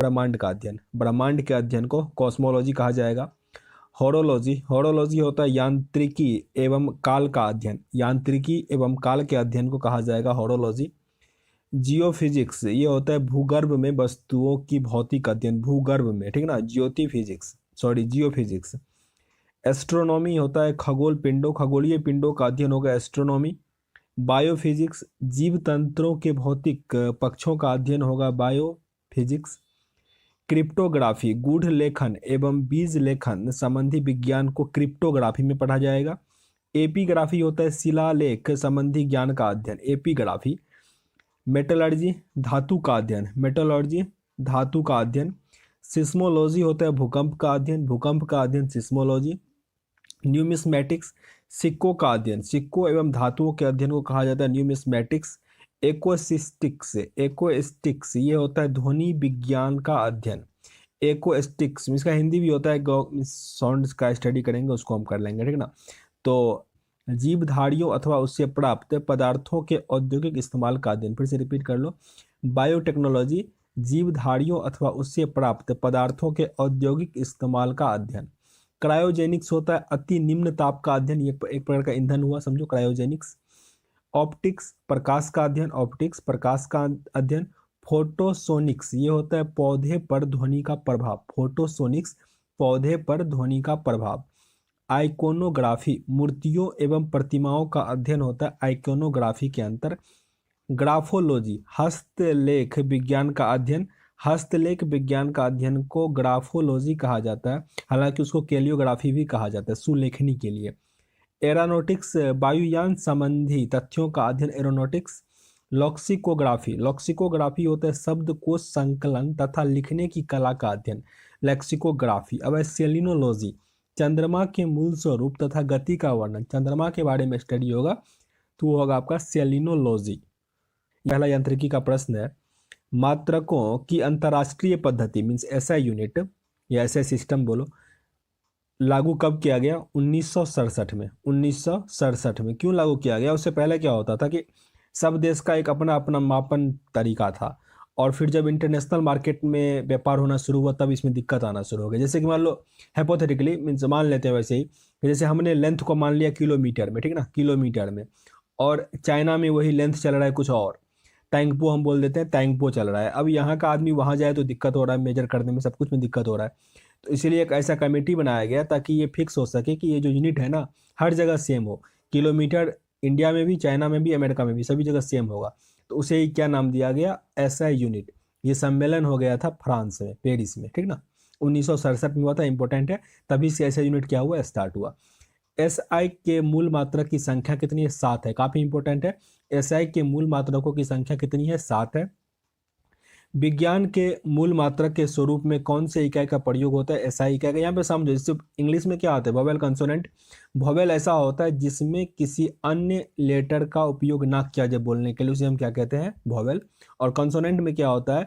ब्रह्मांड का अध्ययन, ब्रह्मांड के अध्ययन को कॉस्मोलॉजी कहा जाएगा। हॉरोलॉजी, हॉरोलॉजी होता है यांत्रिकी एवं काल का अध्ययन, यांत्रिकी एवं काल के अध्ययन को कहा जाएगा हॉरोलॉजी। जियोफिजिक्स, ये होता है भूगर्भ में वस्तुओं की भौतिक अध्ययन, भूगर्भ में, ठीक ना, ज्योति फिजिक्स, सॉरी जियोफिजिक्स। एस्ट्रोनॉमी होता है खगोल पिंडों, खगोलीय पिंडों का अध्ययन होगा एस्ट्रोनॉमी। बायोफिजिक्स, जीव तंत्रों के भौतिक पक्षों का अध्ययन होगा बायोफिजिक्स। क्रिप्टोग्राफी, गूढ़ लेखन एवं बीज लेखन संबंधी विज्ञान को क्रिप्टोग्राफी में पढ़ा जाएगा। एपीग्राफी होता है शिलालेख संबंधी ज्ञान का अध्ययन, एपीग्राफी। मेटलर्जी, धातु का अध्ययन, मेटलर्जी धातु का अध्ययन। सिस्मोलॉजी होता है भूकंप का अध्ययन, भूकंप का अध्ययन सिस्मोलॉजी। न्यूमिस्मेटिक्स, सिक्कों का अध्ययन, सिक्कों एवं धातुओं के अध्ययन को कहा जाता है न्यूमिस्मेटिक्स। एक्वेस्टिक्स, एक्वेस्टिक्स ये होता है ध्वनि विज्ञान का अध्ययन, एक्वेस्टिक्स, इसका हिंदी भी होता है साउंड का स्टडी करेंगे उसको हम कर लेंगे, ठीक ना। तो जीवधारियों अथवा उससे प्राप्त पदार्थों के औद्योगिक इस्तेमाल का अध्ययन, फिर से रिपीट कर लो। बायोटेक्नोलॉजी, जीवधारियों अथवा उससे प्राप्त पदार्थों के औद्योगिक इस्तेमाल का अध्ययन। क्रायोजेनिक्स होता है अति निम्न ताप का अध्ययन, ये एक प्रकार का ईंधन हुआ, समझो क्रायोजेनिक्स। ऑप्टिक्स, प्रकाश का अध्ययन, ऑप्टिक्स प्रकाश का अध्ययन। फोटोसोनिक्स, ये होता है पौधे पर ध्वनि का प्रभाव, फोटोसोनिक्स पौधे पर ध्वनि का प्रभाव। आइकोनोग्राफी, मूर्तियों एवं प्रतिमाओं का अध्ययन होता है आइकोनोग्राफी के अंतर। ग्राफोलॉजी, हस्तलेख विज्ञान का अध्ययन, हस्तलेख विज्ञान का अध्ययन को ग्राफोलॉजी कहा जाता है, हालांकि उसको कैलियोग्राफी भी कहा जाता है सुलेखनी के लिए। एरोनॉटिक्स, वायुयान संबंधी तथ्यों का अध्ययन, एरोनॉटिक्स। लॉक्सिकोग्राफी, लॉक्सिकोग्राफी होता है शब्द को संकलन तथा लिखने की कला का अध्ययन, लेक्सिकोग्राफी। अब है सेलिनोलॉजी, चंद्रमा के मूल स्वरूप तथा गति का वर्णन, चंद्रमा के बारे में स्टडी होगा तो वो होगा आपका सेलिनोलॉजी। पहला यांत्रिकी का प्रश्न है, मात्रकों की अंतर्राष्ट्रीय पद्धति मीन्स एसआई यूनिट या एसआई सिस्टम बोलो, लागू कब किया गया? 1967 में, 1967 में। क्यों लागू किया गया? उससे पहले क्या होता था कि सब देश का एक अपना अपना मापन तरीका था, और फिर जब इंटरनेशनल मार्केट में व्यापार होना शुरू हुआ तब इसमें दिक्कत आना शुरू हो गई। जैसे कि मान लो हाइपोथेटिकली मीन्स मान लेते हैं वैसे ही, जैसे हमने लेंथ को मान लिया किलोमीटर में, ठीक ना, किलोमीटर में, और चाइना में वही लेंथ चल रहा है कुछ और, टैंगपो हम बोल देते हैं, टैंगपो चल रहा है। अब यहाँ का आदमी वहाँ जाए तो दिक्कत हो रहा है, मेजर करने में सब कुछ में दिक्कत हो रहा है। तो इसीलिए एक ऐसा कमेटी बनाया गया ताकि ये फिक्स हो सके कि ये जो यूनिट है ना हर जगह सेम हो, किलोमीटर इंडिया में भी, चाइना में भी, अमेरिका में भी, सभी जगह सेम होगा। तो उसे ही क्या नाम दिया गया? SI unit. ये सम्मेलन हो गया था फ्रांस में, पेरिस में, ठीक ना, 1967 में हुआ था, इंपॉर्टेंट है। तभी से एसआई यूनिट क्या हुआ? स्टार्ट हुआ। एसआई के मूल मात्रक की संख्या कितनी है? 7 है, काफी इंपॉर्टेंट है। एसआई के मूल मात्रकों की संख्या कितनी है? 7 है। विज्ञान के मूल मात्रक के स्वरूप में कौन से इकाई का प्रयोग होता है? एसआई इकाई का। यहाँ पे समझो, जैसे इंग्लिश में क्या होता है? Vowel consonant. वोवेल ऐसा होता है जिसमें किसी अन्य लेटर का उपयोग ना किया जाए बोलने के लिए, उसे हम क्या कहते हैं? वोवेल। और कंसोनेंट में क्या होता है?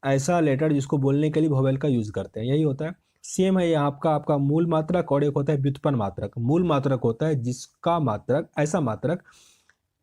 ऐसा लेटर जिसको बोलने के लिए वोवेल का यूज करते हैं, यही होता है। सेम है ये आपका आपका मूल मात्रक, और एक होता है व्युत्पन्न मात्रक। मूल मात्रक होता है जिसका मात्रक, ऐसा मात्रक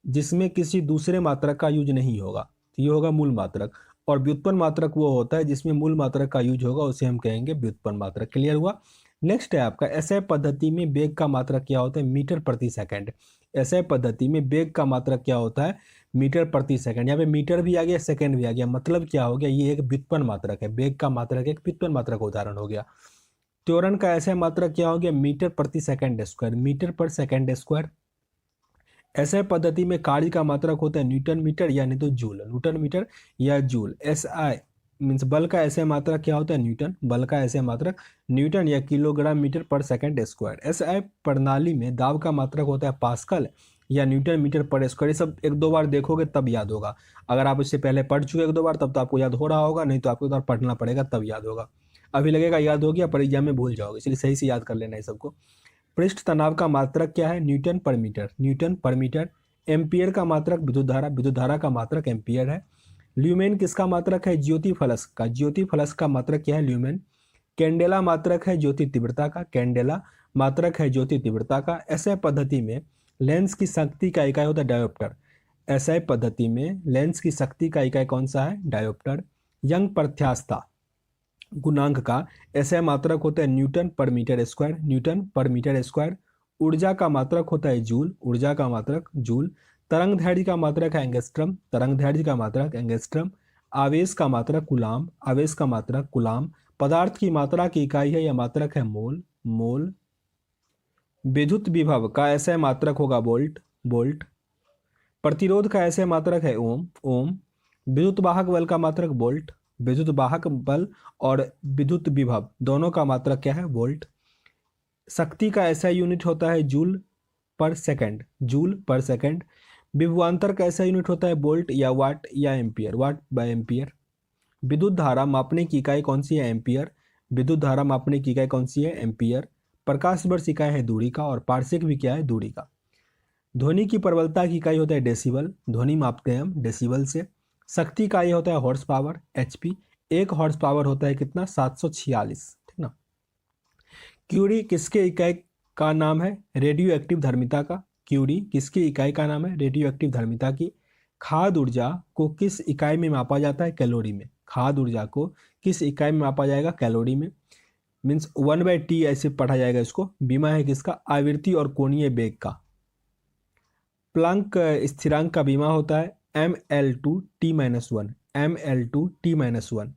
जिसमें किसी दूसरे मात्रक का यूज नहीं होगा, तो ये होगा मूल मात्रक। और व्युत्पन्न मात्रक वो होता है जिसमें मूल मात्रक का यूज होगा, उसे हम कहेंगे व्युत्पन्न मात्रक। क्लियर हुआ? नेक्स्ट है आपका एसआई पद्धति में वेग का मात्रक क्या होता है? मीटर प्रति सेकंड। एसआई पद्धति में वेग का मात्रक क्या होता है? मीटर प्रति सेकंड। यहाँ पे मीटर भी आ गया, सेकंड भी आ गया, मतलब क्या हो गया? ये एक व्युत्पन्न मात्रक है, वेग का मात्रक एक व्युत्पन्न मात्रक उदाहरण हो गया। त्वरण का एसआई मात्रक क्या हो गया? मीटर प्रति सेकंड स्क्वायर, मीटर पर सेकंड स्क्वायर। एसआई पद्धति में कार्य का मात्रक होता है न्यूटन मीटर या नहीं तो जूल, न्यूटन मीटर या जूल। एसआई मीन्स बल का एसआई मात्रक क्या होता है? न्यूटन। बल का एसआई मात्रक न्यूटन या किलोग्राम मीटर पर सेकंड स्क्वायर। एसआई प्रणाली में दाब का मात्रक होता है पास्कल या न्यूटन मीटर पर स्क्वायर। ये सब एक दो बार देखोगे तब याद होगा। अगर आप इससे पहले पढ़ चुके एक दो बार तब तो आपको याद हो रहा होगा, नहीं तो आपको एक बार पढ़ना पड़ेगा तब याद होगा। अभी लगेगा याद हो गया, पर एग्जाम में भूल जाओगे, इसलिए सही से याद कर लेना है सबको। पृष्ठ तनाव का मात्रक क्या है? न्यूटन पर मीटर, न्यूटन पर मीटर। एम्पियर का मात्रक विद्युत धारा, विद्युत धारा का मात्रक एम्पियर है। ल्यूमेन किसका मात्रक है? ज्योति फलक का, ज्योति फलक का मात्रक क्या है? ल्यूमेन। कैंडेला मात्रक है ज्योति तीव्रता का, कैंडेला मात्रक है ज्योति तीव्रता का। एसआई पद्धति में लेंस की शक्ति का इकाई होता है डायोप्टर। एसआई पद्धति में लेंस की शक्ति का इकाई कौन सा है? डायोप्टर। यंग प्रत्यास्थता, गुणांक का SI मात्रक होता है न्यूटन पर मीटर स्क्वायर, न्यूटन पर मीटर स्क्वायर। ऊर्जा का मात्रक होता है जूल, ऊर्जा का मात्रक जूल। तरंग दैर्ध्य का मात्रक है एंगस्ट्रम, तरंग दैर्ध्य का मात्रक एंगस्ट्रम। आवेश का मात्रक कूलाम, आवेश का मात्रक कूलाम। पदार्थ की मात्रा की इकाई है या मात्रक है मोल, मोल। विद्युत विभव का SI मात्रक होगा वोल्ट, वोल्ट। प्रतिरोध का SI मात्रक है ओम, ओम। विद्युत वाहक बल का मात्रक वोल्ट, विद्युत वाहक बल और विद्युत विभव दोनों का मात्रक क्या है, वोल्ट। शक्ति का SI यूनिट होता है जूल पर सेकंड, जूल पर सेकंड। विभवांतर का SI यूनिट होता है वोल्ट या वाट या एम्पियर, वाट बाय एम्पियर। विद्युत धारा मापने की इकाई कौन सी है, एम्पियर। विद्युत धारा मापने की इकाई कौन सी है, एम्पियर। प्रकाश वर्ष इकाई है दूरी का और पार्सेक भी क्या है, दूरी का। ध्वनि की प्रबलता की इकाई होता है डेसिबल, ध्वनि मापते हैं हम डेसिबल से। शक्ति का ये होता है हॉर्स पावर, HP। एक हॉर्स पावर होता है कितना, 746, ठीक ना। क्यूरी किसके इकाई का नाम है, रेडियो एक्टिव धर्मिता का। क्यूरी किसकी इकाई का नाम है, रेडियो एक्टिव धर्मिता की। खाद्य ऊर्जा को किस इकाई में मापा जाता है, कैलोरी में। खाद्य ऊर्जा को किस इकाई में मापा जाएगा, कैलोरी में। मीन्स 1/T ऐसे पढ़ा जाएगा इसको। बीमा है किसका, आवृत्ति और कोणीय वेग का। प्लैंक स्थिरांक का बीमा होता है mL2T-1, mL2T-1।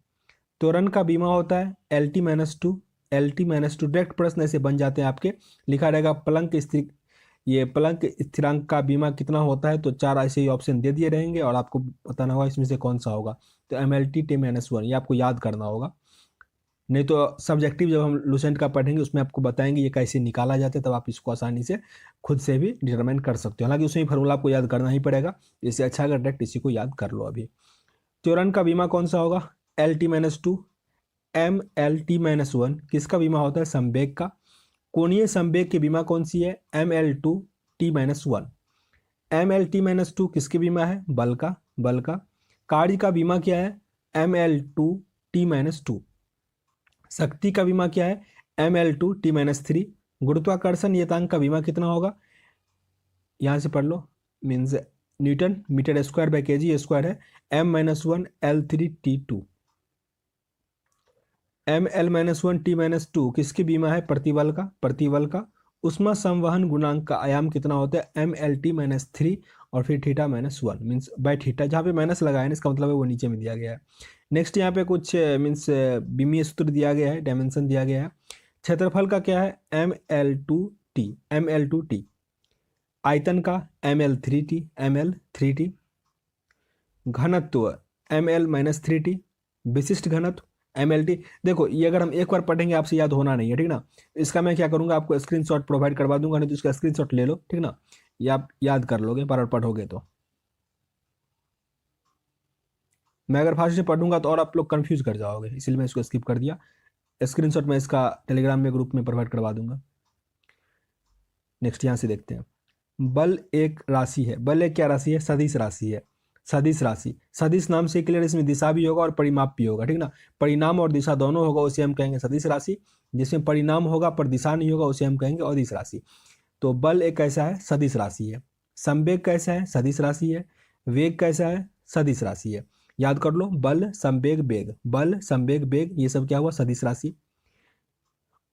त्वरण का बीमा होता है LT-2, LT-2। डायरेक्ट प्रश्न ऐसे बन जाते हैं आपके, लिखा रहेगा प्लैंक स्थिरांक का बीमा कितना होता है, तो 4 ऐसे ही ऑप्शन दे दिए रहेंगे और आपको बताना होगा इसमें से कौन सा होगा। तो mLT-1 ये आपको याद करना होगा, नहीं तो सब्जेक्टिव जब हम लूसेंट का पढ़ेंगे उसमें आपको बताएंगे ये कैसे निकाला जाता है, तब आप इसको आसानी से खुद से भी डिटरमाइन कर सकते हो। हालांकि उसमें फॉर्मूला आपको याद करना ही पड़ेगा, इससे अच्छा अगर डायरेक्ट इसी को याद कर लो। अभी त्वरण का बीमा कौन सा होगा, LT-2। mLT-1 किसका बीमा होता है, संवेग का। कोणीय संवेग की बीमा कौन सी है, mL2T-1। mLT-2 किसकी बीमा है, बल का, बल का। कार्य का बीमा क्या है, mL2T-2। शक्ति का बीमा क्या है, mL2T-3। गुरुत्वाकर्षण नियतांक का बीमा कितना होगा, यहां से पढ़ लो, means newton metre square by KG square है, M-1L3T2। mL-1T-2 किसकी बीमा है, प्रतिबल का, प्रतिबल का। उष्मा संवहन गुणांक का आयाम कितना होता है, mLT-3 और फिर θ-1 मीन्स बाय थीटा। जहाँ पे माइनस लगाया है इसका मतलब है वो नीचे में दिया गया है। नेक्स्ट यहाँ पे कुछ मीन्स विमीय सूत्र दिया गया है, डायमेंशन दिया गया है। क्षेत्रफल का क्या है, mL2T, mL2T। आयतन का mL3T, mL3T। घनत्व mL-3T। विशिष्ट घनत्व mLT। देखो ये अगर हम एक बार पढ़ेंगे आपसे याद होना नहीं है, ठीक ना। इसका मैं क्या करूंगा, आपको स्क्रीनशॉट प्रोवाइड करवा दूंगा, नहीं तो इसका स्क्रीनशॉट ले लो, ठीक ना। ये आप याद कर लोगे बार बार पढ़ोगे तो। मैं अगर फास्ट से पढ़ूंगा तो और आप लोग कंफ्यूज कर जाओगे, इसलिए मैं इसको स्किप कर दिया। स्क्रीनशॉट मैं इसका टेलीग्राम में ग्रुप में प्रोवाइड करवा दूंगा। नेक्स्ट यहाँ से देखते हैं। बल एक राशि है, बल एक क्या राशि है, सदिश राशि है। सदिश राशि, सदिश नाम से क्लियर, इसमें दिशा भी होगा और परिमाप भी होगा, ठीक ना। परिणाम और दिशा दोनों होगा, उसे हम कहेंगे सदिश राशि। जिसमें परिणाम होगा पर दिशा नहीं होगा उसे हम कहेंगे अदिश राशि। तो बल एक कैसा है, सदिश राशि है। संवेग कैसा है, सदिश राशि है। वेग कैसा है, सदिश राशि है। याद कर लो, बल संवेग वेग, बल संवेग वेग ये सब क्या हुआ, सदिश राशि।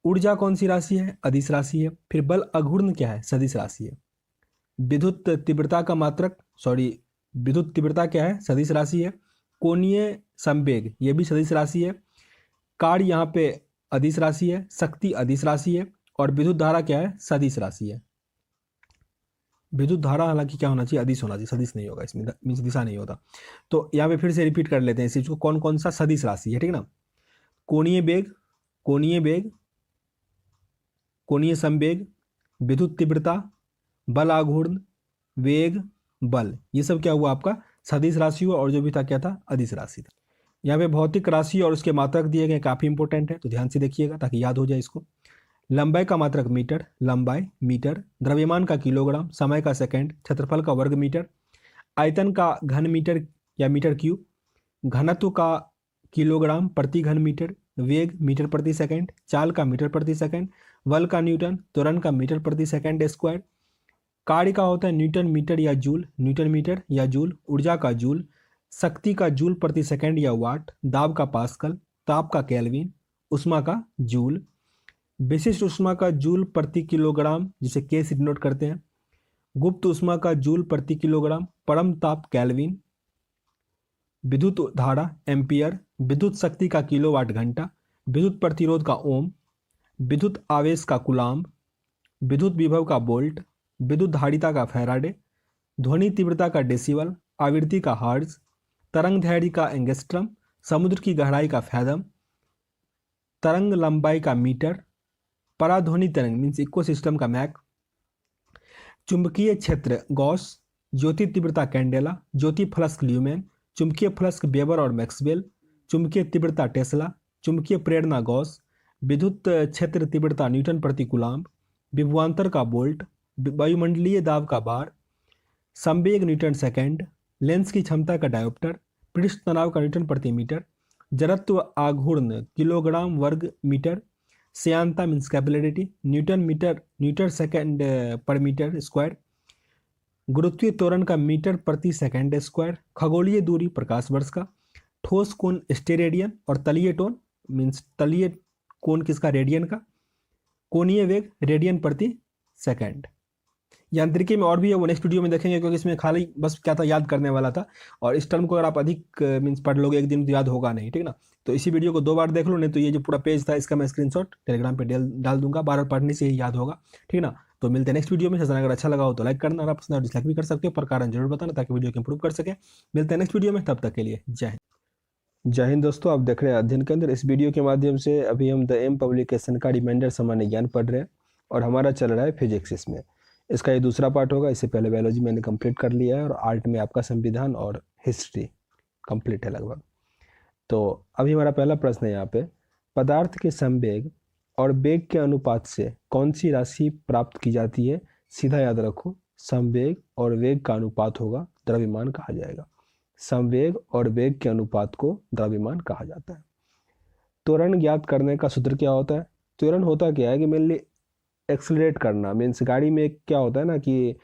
ऊर्जा कौन सी राशि है, अदिश राशि है। फिर बल अघूर्ण क्या है, सदिश राशि है। विद्युत तीव्रता का मात्रक, सॉरी, विद्युत तीव्रता क्या है, सदिश राशि है। कोणीय संवेग ये भी सदिश राशि है। कार्य यहाँ पे अदिश राशि है। शक्ति अदिश राशि है। और विद्युत धारा क्या है, सदिश राशि है। विद्युत धारा हालांकि क्या होना चाहिए, अदिश होना चाहिए, सदिश नहीं होगा इसमें, मीन्स दिशा नहीं होता। तो यहाँ पे फिर से रिपीट कर लेते हैं इस चीज को, कौन कौन सा सदिश राशि है, ठीक ना। कोणीय वेग, कोणीय वेग, कोणीय संवेग, विद्युत तीव्रता, बल आघूर्ण, वेग, बल, ये सब क्या हुआ आपका, सदिश राशि हुआ। और जो भी था क्या था, अदिश राशि था। यहाँ पे भौतिक राशि और उसके मात्रक दिए गए, काफी इंपॉर्टेंट है, तो ध्यान से देखिएगा ताकि याद हो जाए इसको। लंबाई का मात्रक मीटर, लंबाई मीटर। द्रव्यमान का किलोग्राम, समय का सेकंड, क्षेत्रफल का वर्ग मीटर। आयतन का घन मीटर या मीटर क्यूब। घनत्व का किलोग्राम प्रति घन मीटर। वेग मीटर प्रति सेकंड। चाल का मीटर प्रति सेकंड। बल का न्यूटन। त्वरण का मीटर प्रति सेकंड स्क्वायर। कार्य का होता है न्यूटन मीटर या जूल, न्यूटन मीटर या जूल। ऊर्जा का जूल। शक्ति का जूल प्रति सेकंड या वाट। दाब का पास्कल। ताप का केल्विन। उष्मा का जूल। विशिष्ट उष्मा का जूल प्रति किलोग्राम, जिसे के से डिनोट करते हैं। गुप्त उष्मा का जूल प्रति किलोग्राम। परम ताप केल्विन। विद्युत धारा एम्पियर। विद्युत शक्ति का किलोवाट घंटा। विद्युत प्रतिरोध का ओम। विद्युत आवेश का कूलाम्ब। विद्युत विभव का वोल्ट। विद्युत धारिता का फैराडे। ध्वनि तीव्रता का डेसिबल। आवृत्ति का हर्ट्ज। तरंग दैर्ध्य का एंगस्ट्रम। समुद्र की गहराई का फैथम। तरंग लंबाई का मीटर। पराध्वनि तरंग मीन्स इकोसिस्टम का मैक। चुंबकीय क्षेत्र गॉस। ज्योति तीव्रता कैंडेला। ज्योति फ्लक्स ल्यूमेन। चुंबकीय फ्लक्स वेबर और मैक्सवेल। चुंबकीय तीव्रता टेस्ला। चुंबकीय प्रेरणा गॉस। विद्युत क्षेत्र तीव्रता न्यूटन प्रति कूलाम्ब। विभवांतर का वोल्ट। वायुमंडलीय दाब का बार। संवेग न्यूटन सेकेंड। लेंस की क्षमता का डायोप्टर। पृष्ठ तनाव का न्यूटन प्रति मीटर। जड़त्व आघूर्ण किलोग्राम वर्ग मीटर। श्यानता मीन्स कैपिलरिटी न्यूटन सेकेंड पर मीटर स्क्वायर। गुरुत्वीय त्वरण का मीटर प्रति सेकेंड स्क्वायर। खगोलीय दूरी प्रकाश वर्ष का। ठोस कोण स्टेरेडियन और तलीय टोन मीन्स तलीय कोण किसका, रेडियन का। कोणीय वेग रेडियन प्रति सेकेंड। यांत्रिकी में और भी है, वो नेक्स्ट वीडियो में देखेंगे, क्योंकि इसमें खाली बस क्या था, याद करने वाला था। और इस टर्म को अगर आप अधिक मीन्स पढ़ लोगे एक दिन तो याद होगा नहीं, ठीक ना। तो इसी वीडियो को 2 बार देख लो, नहीं तो ये जो पूरा पेज था इसका मैं स्क्रीनशॉट टेलीग्राम पे डाल दूंगा। बार बार पढ़ने से ही याद होगा, ठीक ना। तो मिलते हैं नेक्स्ट वीडियो में। सेशन अगर अच्छा लगा हो तो लाइक करना, और आप पसंद डिसलाइक भी कर सकते हो, पर कारण जरूर बताना ताकि वीडियो को इंप्रूव कर सके। मिलते हैं नेक्स्ट वीडियो में, तब तक के लिए जय हिंद। जय हिंद दोस्तों, आप देख रहे हैं अध्ययन केंद्र। इस वीडियो के माध्यम से अभी हम द एम पब्लिकेशन का रिमाइंडर सामान्य ज्ञान पढ़ रहे हैं, और हमारा चल रहा है फिजिक्स इसमें। इसका ये दूसरा पार्ट होगा। इससे पहले बायोलॉजी मैंने कंप्लीट कर लिया है, और आर्ट में आपका संविधान और हिस्ट्री कंप्लीट है लगभग। तो अभी हमारा पहला प्रश्न है यहाँ पे, पदार्थ के संवेग और वेग के अनुपात से कौन सी राशि प्राप्त की जाती है। सीधा याद रखो, संवेग और वेग का अनुपात होगा, द्रव्यमान कहा जाएगा। संवेग और वेग के अनुपात को द्रव्यमान कहा जाता है। त्वरण ज्ञात करने का सूत्र क्या होता है। त्वरण होता क्या है कि मेनली एक्सलरेट करना, मीन्स गाड़ी में क्या होता है ना कि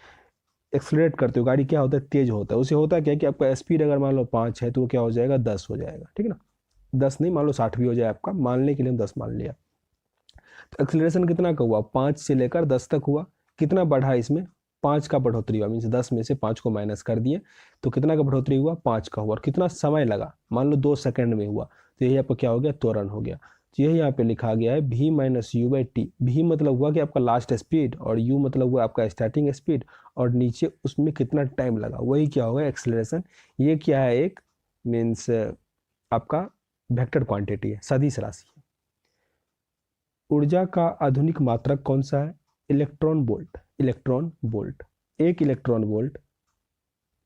एक्सलरेट करते हो, गाड़ी क्या होता है, तेज होता है। उसे होता क्या है कि आपका स्पीड अगर मान लो 5 है तो वो क्या हो जाएगा, 10 हो जाएगा, ठीक है ना। 10 नहीं, मान लो 60 भी हो जाए आपका, मानने के लिए हम 10 मान लिया। तो एक्सलरेशन कितना का हुआ, 5 से लेकर 10 तक हुआ। कितना बढ़ा इसमें, 5 का बढ़ोतरी हुआ, मीन्स 10 में से 5 को माइनस कर दिए तो कितना का बढ़ोतरी हुआ, 5 का हुआ। और कितना समय लगा, मान लो 2 सेकंड में हुआ, तो यही आपका क्या हो गया, त्वरण हो गया। तो यही यहाँ पे लिखा गया है v minus u by t. V मतलब हुआ कि आपका लास्ट स्पीड, और u मतलब हुआ आपका स्टार्टिंग स्पीड, और नीचे उसमें कितना टाइम लगा, वही क्या होगा, एक्सेलरेशन। ये क्या है, एक मीन्स आपका वेक्टर क्वांटिटी है, सदिश राशि है। ऊर्जा का आधुनिक मात्रक कौन सा है, इलेक्ट्रॉन वोल्ट। इलेक्ट्रॉन वोल्ट, एक इलेक्ट्रॉन वोल्ट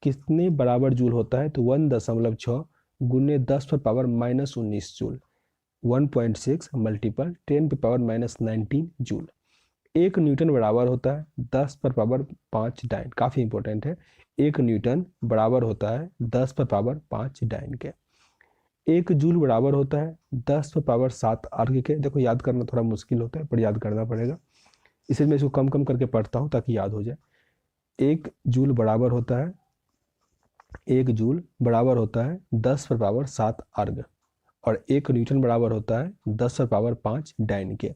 कितने बराबर जूल होता है, तो 1.6 गुने 10 पर पावर माइनस 19 जूल। 1.6 मल्टीपल 10 पे पावर माइनस 19 जूल। एक न्यूटन बराबर होता है 10 पर पावर 5 डाइन। काफ़ी इंपॉर्टेंट है, एक न्यूटन बराबर होता है 10 पर पावर 5 डाइन के। एक जूल बराबर होता है 10 पर पावर 7 अर्ग के। देखो याद करना थोड़ा मुश्किल होता है, पर याद करना पड़ेगा, इसलिए मैं इसको कम कम करके पढ़ता हूँ ताकि याद हो जाए। एक जूल बराबर होता है, एक जूल बराबर होता है 10 पर पावर 7 अर्ग, और एक न्यूटन बराबर होता है 10 पर पावर 5 डाइन के।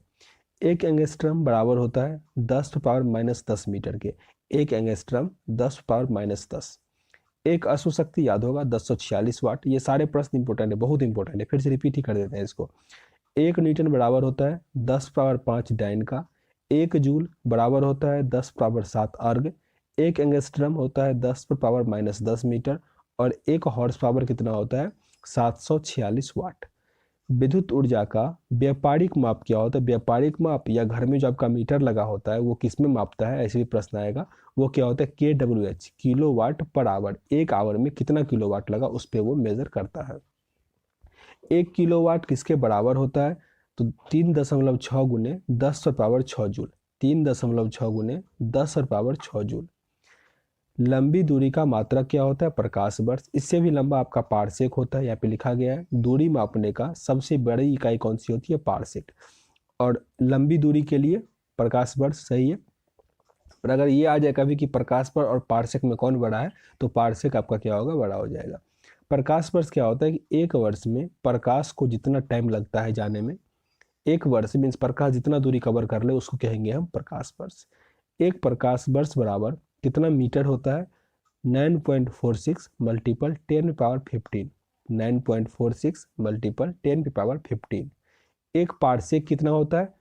एक एंगस्ट्रम बराबर होता है 10 पर पावर माइनस 10 मीटर के। एक एंगस्ट्रम 10 पर पावर माइनस 10। एक अश्व शक्ति याद होगा 1046 वाट। ये सारे प्रश्न इंपॉर्टेंट है, बहुत इंपॉर्टेंट है, फिर से रिपीट ही कर देते हैं इसको। एक न्यूटन बराबर होता है 10 पावर 5 डाइन का। एक जूल बराबर होता है 10 पावर 7 अर्ग। एक एंगस्ट्रम होता है 10 पर पावर माइनस 10 मीटर, और एक हॉर्स पावर कितना होता है, 746 वाट। विद्युत ऊर्जा का व्यापारिक माप क्या होता है। व्यापारिक माप या घर में जो आपका मीटर लगा होता है वो किस में मापता है, ऐसे भी प्रश्न आएगा। वो क्या होता है, KWH, kilo watt per hour. एक आवर में कितना किलो वाट लगा उस पर वो मेजर करता है। 1 किलोवाट किसके बराबर होता है, तो 3.6 गुने 10 पर पावर 6 जूल। 3.6 गुने 10 पर पावर 6 जूल। लंबी दूरी का मात्रक क्या होता है, प्रकाश वर्ष। इससे भी लंबा आपका पारसेक होता है, यहाँ पे लिखा गया है। दूरी मापने का सबसे बड़ी इकाई कौन सी होती है, पारसेक। और लंबी दूरी के लिए प्रकाश वर्ष सही है। पर अगर ये आ जाए कभी कि प्रकाश वर्ष और पारसेक में कौन बड़ा है, तो पारसेक आपका क्या होगा, बड़ा हो जाएगा। प्रकाश वर्ष क्या होता है कि एक वर्ष में प्रकाश को जितना टाइम लगता है जाने में, एक वर्ष मीन्स प्रकाश जितना दूरी कवर कर ले उसको कहेंगे हम प्रकाश वर्ष। एक प्रकाश वर्ष बराबर कितना मीटर होता है? 9.46 मल्टीपल 10⁻15। 9.46 मल्टीपल 10⁻15। एक पारसेक कितना होता है?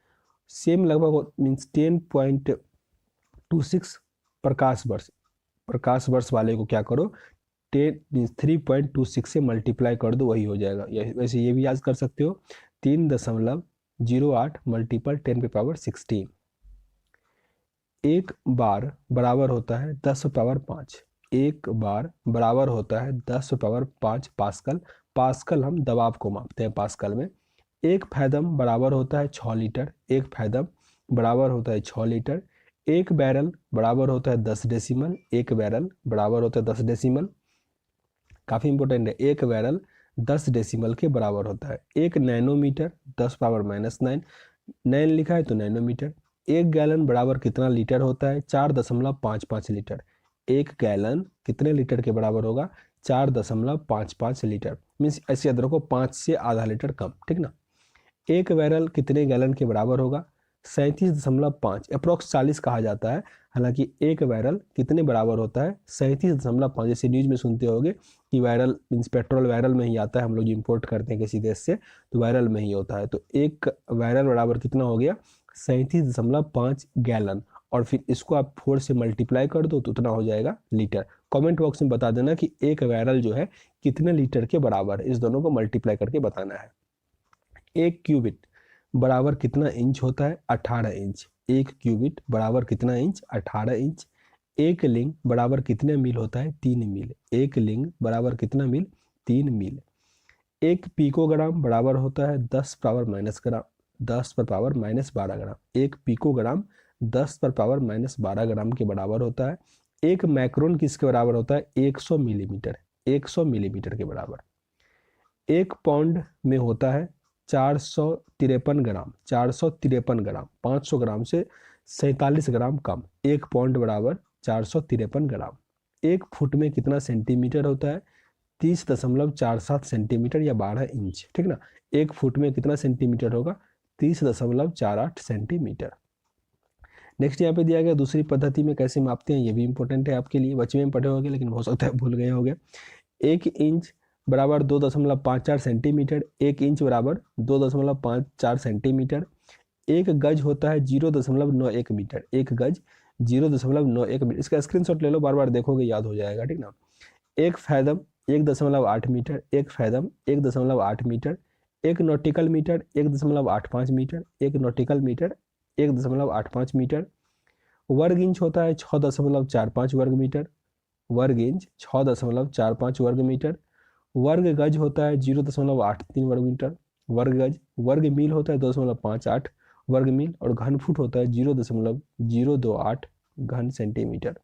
सेम लगभग मीन्स 10.26 प्रकाश वर्ष। प्रकाश वर्ष वाले को क्या करो, 10 मीन्स 3.26 से मल्टीप्लाई कर दो, वही हो जाएगा। वैसे ये भी याद कर सकते हो 3.08 मल्टीपल 10⁻16। एक बार बराबर होता है 10⁻5। एक बार बराबर होता है 10⁻5 पास्कल। पास्कल हम दबाव को मापते हैं पास्कल में। एक फैदम बराबर होता है 6 लीटर। एक फैदम बराबर होता है 6 लीटर। एक बैरल बराबर होता है 10 डेसिमल। एक बैरल बराबर होता है 10 डेसिमल, काफ़ी इंपॉर्टेंट है। एक बैरल 10 डेसिमल के बराबर होता है। एक नैनोमीटर 10⁻−9, 9 लिखा है तो नैनोमीटर। एक गैलन बराबर कितना लीटर होता है? 4.55 लीटर। एक गैलन कितने लीटर के बराबर होगा? 4.55 लीटर। मीन्स ऐसे याद रखो 5 से आधा लीटर कम, ठीक ना। एक बैरल कितने गैलन के बराबर होगा? 37.5, अप्रॉक्स 40 कहा जाता है। हालांकि एक बैरल कितने बराबर होता है? 37.5। जैसे न्यूज़ में सुनते होगे कि वायरल मीन्स पेट्रोल वायरल में ही आता है, हम लोग इंपोर्ट करते हैं किसी देश से तो वायरल में ही होता है। तो एक वायरल बराबर कितना हो गया? 37.5 गैलन। और फिर इसको आप 4 से मल्टीप्लाई कर दो तो उतना हो जाएगा लीटर। कमेंट बॉक्स में बता देना कि एक वायरल जो है कितने लीटर के बराबर है, इस दोनों को मल्टीप्लाई करके बताना है। एक क्यूबिट बराबर कितना इंच होता है? 18 इंच। एक क्यूबिट बराबर कितना इंच? 18 इंच। एक लिंग बराबर कितने मील होता है? 3 मील। एक लिंग बराबर कितना मील? 3 मील। एक पिकोग्राम बराबर होता है 10 पावर माइनस ग्राम, 10 पर पावर -12 ग्राम। एक पिकोग्राम 10 पर पावर -12 ग्राम के बराबर होता है। एक मैक्रोन किसके बराबर होता है? 100 मिलीमीटर। 100 मिलीमीटर के बराबर। एक पाउंड में होता है 453 ग्राम। 453 ग्राम, 500 ग्राम से 47 ग्राम कम। एक पाउंड बराबर 453 ग्राम। एक फुट में कितना सेंटीमीटर होता है? 30.47 सेंटीमीटर या 12 इंच, ठीक ना। एक फुट में कितना सेंटीमीटर होगा? 30.48 सेंटीमीटर। नेक्स्ट यहाँ पे दिया गया दूसरी पद्धति में कैसे मापते हैं, ये भी इंपॉर्टेंट है आपके लिए। बचपन में पढ़े होंगे लेकिन हो सकता है भूल गए होंगे। एक इंच बराबर 2.54 सेंटीमीटर। एक इंच बराबर 2.54 सेंटीमीटर। एक गज होता है 0.91 मीटर। एक गज 0.91 मीटर। इसका स्क्रीनशॉट ले लो, बार बार देखोगे याद हो जाएगा, ठीक ना। एक फैदम 1.8 मीटर। एक फैदम 1.8 मीटर। एक नॉटिकल मीटर 1.85 मीटर। एक नॉटिकल मीटर 1.85 मीटर। वर्ग इंच होता है 6.45 वर्ग मीटर। वर्ग इंच 6.45 वर्ग मीटर। वर्ग गज होता है 0.83 वर्ग मीटर। वर्ग गज। वर्ग मील होता है 2.58 वर्ग मील। और घन फुट होता है 0.028 घन सेंटीमीटर।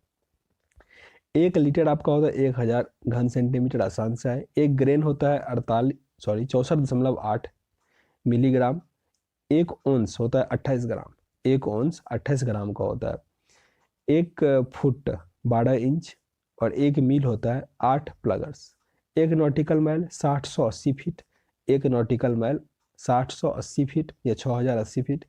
एक लीटर आपका होता है 1000 घन सेंटीमीटर, आसान सा है। एक ग्रेन होता है 64.8 मिलीग्राम। एक ओंस होता है 28 ग्राम। एक ओंस 28 ग्राम का होता है। एक फुट 12 इंच। और एक मील होता है 8 प्लगर्स। एक नॉटिकल माइल 60-80 फीट। एक नॉटिकल माइल 60-80 फीट या 6080 फीट।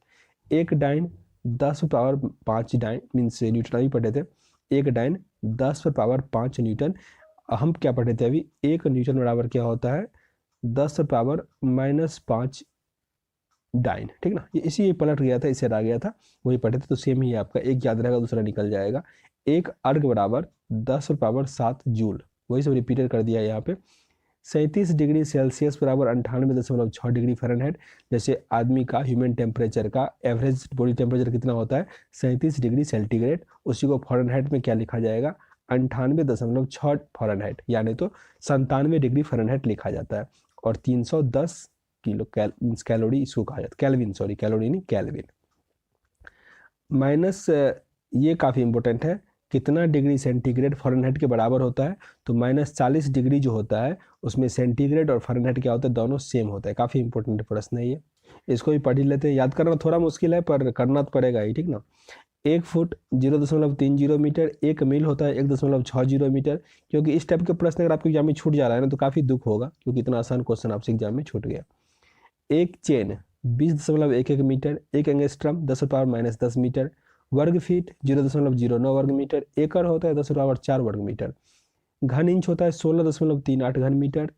एक dyne 10 power 5 dyne means newton भी पढ़े थे। एक डाइन 10 पर पावर 5 न्यूटन। हम क्या पढ़े थे अभी? एक न्यूटन बराबर क्या होता है? 10 पर पावर -5 डाइन, ठीक ना। ये इसी पलट गया था, इससे आ गया था, वही पढ़े थे। तो सेम ही आपका, एक याद रहेगा दूसरा निकल जाएगा। एक अर्ग बराबर 10 पर पावर 7 जूल, वही सब रिपीटेड कर दिया यहाँ पे। 37 डिग्री सेल्सियस बराबर 98.6 डिग्री फ़ारेनहाइट। जैसे आदमी का ह्यूमन टेम्परेचर का एवरेज बॉडी टेम्परेचर कितना होता है? 37 डिग्री सेंटीग्रेड। उसी को फ़ारेनहाइट में क्या लिखा जाएगा? 98.6 फ़ारेनहाइट, यानी तो 97 डिग्री फ़ारेनहाइट लिखा जाता है। और 310 किलो मीन्स कैलोरी इसको कहा जाता है। कैलविन, सॉरी कैलोरी नहीं, कैलविन। माइनस, ये काफ़ी इंपॉर्टेंट है, कितना डिग्री सेंटीग्रेड फ़ारेनहाइट के बराबर होता है? तो -40 डिग्री जो होता है उसमें सेंटीग्रेड और फ़ारेनहाइट क्या होता है? दोनों सेम होता है। काफ़ी इंपॉर्टेंट प्रश्न है ये, इसको भी पढ़ ही लेते हैं। याद करना थोड़ा मुश्किल है पर करना तो पड़ेगा ही, ठीक ना। एक फुट 0.30 मीटर। एक मील होता है 1.60 मीटर। क्योंकि इस टाइप के प्रश्न अगर आपके एग्जाम में छूट जा रहा है ना तो काफ़ी दुख होगा, क्योंकि इतना आसान क्वेश्चन आपसे एग्जाम में छूट गया। एक चेन 20.11 मीटर, 1 एंगस्ट्रम 10⁻⁻10 मीटर, वर्ग फीट 0.09 वर्ग मीटर, एकड़ होता है 10⁻4 वर्ग मीटर, घन इंच होता है 16.38 घन मीटर,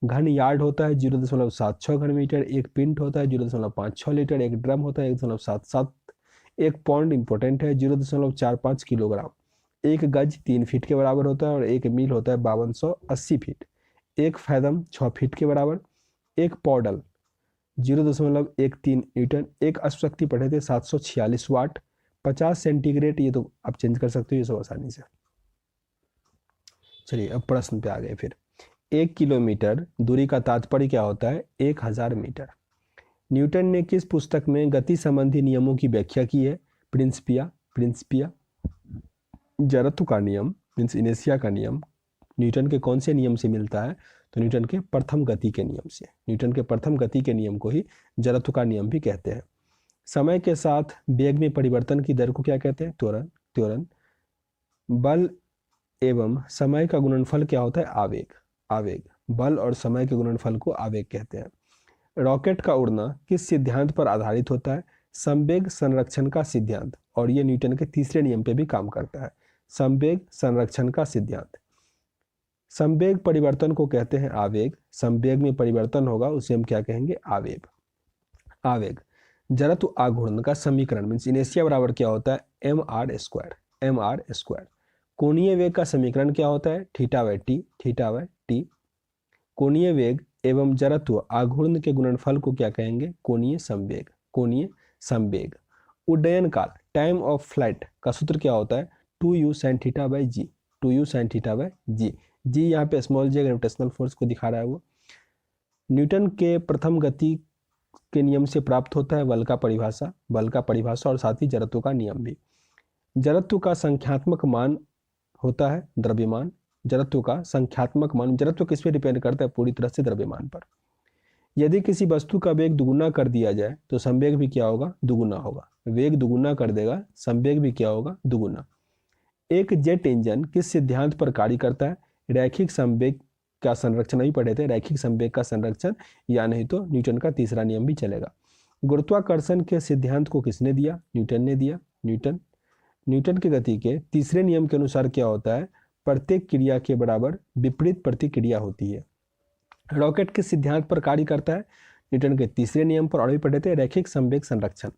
घन यार्ड होता है 0.76 घन मीटर, एक पिंट होता है 0.56 लीटर, एक ड्रम होता है 1.77, एक पौंड इंपॉर्टेंट है 0.45 किलोग्राम, एक गज 3 फीट के बराबर होता है और एक मील होता है 5280 फीट, एक फैदम 6 फीट के बराबर, एक पॉडल 0.13 न्यूटन, एक अश्वशक्ति पढ़े थे 746 वाट, 50 सेंटीग्रेड, ये तो आप चेंज कर सकते हो ये सब आसानी से। चलिए अब प्रश्न पे आ गए फिर। 1 किलोमीटर दूरी का तात्पर्य क्या होता है? 1000 मीटर। न्यूटन ने किस पुस्तक में गति संबंधी नियमों की व्याख्या की है? प्रिंसिपिया। जड़त्व का नियम मीन्स इनेर्शिया का नियम न्यूटन के कौन से नियम से मिलता है? तो न्यूटन के प्रथम गति के नियम से। न्यूटन के प्रथम गति के नियम को ही जड़त्व का नियम भी कहते हैं। समय के साथ वेग में परिवर्तन की दर को क्या कहते हैं? त्वरण। बल एवं समय का गुणनफल क्या होता है? आवेग। बल और समय के गुणनफल को आवेग कहते हैं। रॉकेट का उड़ना किस सिद्धांत पर आधारित होता है? संवेग संरक्षण का सिद्धांत, और ये न्यूटन के तीसरे नियम पे भी काम करता है, संवेग संरक्षण का सिद्धांत। संवेग परिवर्तन को कहते हैं आवेग। संवेग में परिवर्तन होगा उसे हम क्या कहेंगे? आवेग। जड़त्व आघूर्ण का समीकरण मीन्स इनेर्शिया बराबर क्या होता है? mr²। कोणीय वेग का समीकरण क्या होता है? थीटा/टी। कोणीय वेग एवं जड़त्व आघूर्ण के गुणनफल को क्या कहेंगे? कोणीय संवेग। उड्डयन काल टाइम ऑफ फ्लाइट का सूत्र क्या होता है? 2u sin θ/g। जी यहाँ पे स्मॉल जे ग्रेविटेशनल फोर्स को दिखा रहा है वो। न्यूटन के प्रथम गति के नियम से प्राप्त होता है बल का परिभाषा और साथ ही जड़त्व का नियम भी। जड़त्व का संख्यात्मक मान होता है द्रव्यमान। जड़त्व का संख्यात्मक मान, जड़त्व किस पे डिपेंड करता है? पूरी तरह से द्रव्यमान पर। यदि किसी वस्तु का वेग दुगुना कर दिया जाए तो संवेग भी क्या होगा? दुगुना होगा। वेग दुगुना कर देगा, संवेग भी क्या होगा? दुगुना। एक जेट इंजन किस सिद्धांत पर कार्य करता है? रैखिक संवेग का संरक्षण भी पढ़े थे, रैखिक संवेग का संरक्षण, या नहीं तो न्यूटन का तीसरा नियम भी चलेगा। गुरुत्वाकर्षण के सिद्धांत को किसने दिया? न्यूटन ने दिया। न्यूटन की गति के तीसरे नियम के अनुसार क्या होता है? प्रत्येक क्रिया के बराबर विपरीत प्रतिक्रिया होती है। रॉकेट किस सिद्धांत पर कार्य करता है? न्यूटन के तीसरे नियम पर, और भी पढ़े थे, रैखिक संवेग संरक्षण।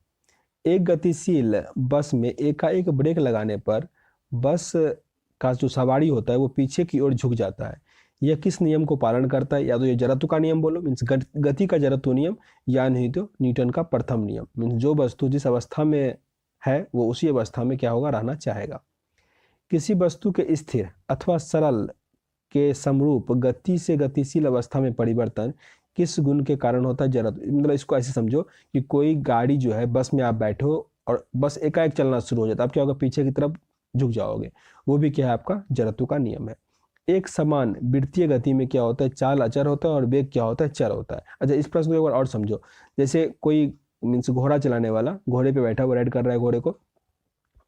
एक गतिशील बस में एकाएक ब्रेक लगाने पर बस का जो सवारी होता है वो पीछे की ओर झुक जाता है। यह किस नियम को पालन करता है? या तो ये जड़त्व का नियम बोलो मीन्स गति का जड़त्व नियम, या नहीं तो न्यूटन का प्रथम नियम मीन्स जो वस्तु जिस अवस्था में है वो उसी अवस्था में क्या होगा? रहना चाहेगा। किसी वस्तु के स्थिर अथवा सरल के समरूप गति से गतिशील अवस्था में परिवर्तन किस गुण के कारण होता है? जड़त्व। मतलब इसको ऐसे समझो कि कोई गाड़ी जो है, बस में आप बैठे हो और बस एकाएक चलना शुरू हो जाता है, आप क्या होगा? पीछे की तरफ झुक जाओगे, वो भी क्या है? आपका जड़त्व का नियम है। एक समान वृत्तीय गति में क्या होता है? चाल अचर होता है और वेग क्या होता है? चर होता है। अच्छा, इस प्रश्न को एक बार और समझो। जैसे कोई मीन्स घोड़ा चलाने वाला घोड़े पे बैठा, वो राइड कर रहा है घोड़े को,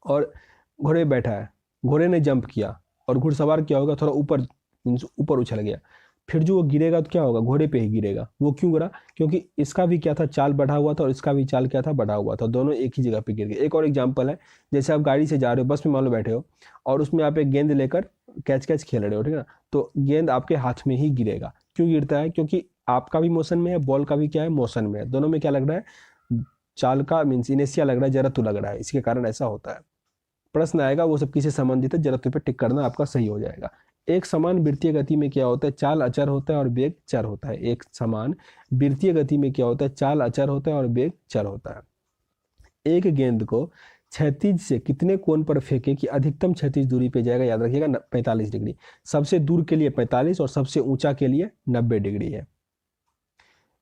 और घोड़े पे बैठा है, घोड़े ने जंप किया और घुड़सवार क्या होगा? थोड़ा ऊपर मीन्स ऊपर उछल गया, फिर जो वो गिरेगा तो क्या होगा? घोड़े पे ही गिरेगा। वो क्यों गिरा? क्योंकि इसका भी क्या था? चाल बढ़ा हुआ था और इसका भी चाल क्या था? बढ़ा हुआ था, दोनों एक ही जगह पे गिर गए। एक और एग्जांपल है, जैसे आप गाड़ी से जा रहे हो, बस में मान लो बैठे हो और उसमें आप एक गेंद लेकर कैच खेल रहे हो, ठीक है ना, तो गेंद आपके हाथ में ही गिरेगा। क्यों गिरता है? क्योंकि आपका भी मोशन में है, बॉल का भी क्या है? मोशन में है, दोनों में क्या लग रहा है? चाल का मीन्स इनेर्शिया लग रहा है, जड़त्व लग रहा है, इसके कारण ऐसा होता है। प्रश्न आएगा वो सब किससे संबंधित है? जड़त्व पे टिक करना आपका सही हो जाएगा। एक समान वृत्तीय गति में क्या होता है? चाल अचर होता है और वेग चर होता है। एक समान वृत्तीय गति में क्या होता है? चाल अचर होता है और वेग चर होता है। एक गेंद को क्षैतिज से कितने कोण पर फेंके कि अधिकतम क्षैतिज दूरी पे जाएगा? याद रखिएगा 45 डिग्री। सबसे दूर के लिए 45 और सबसे ऊंचा के लिए 90 डिग्री है।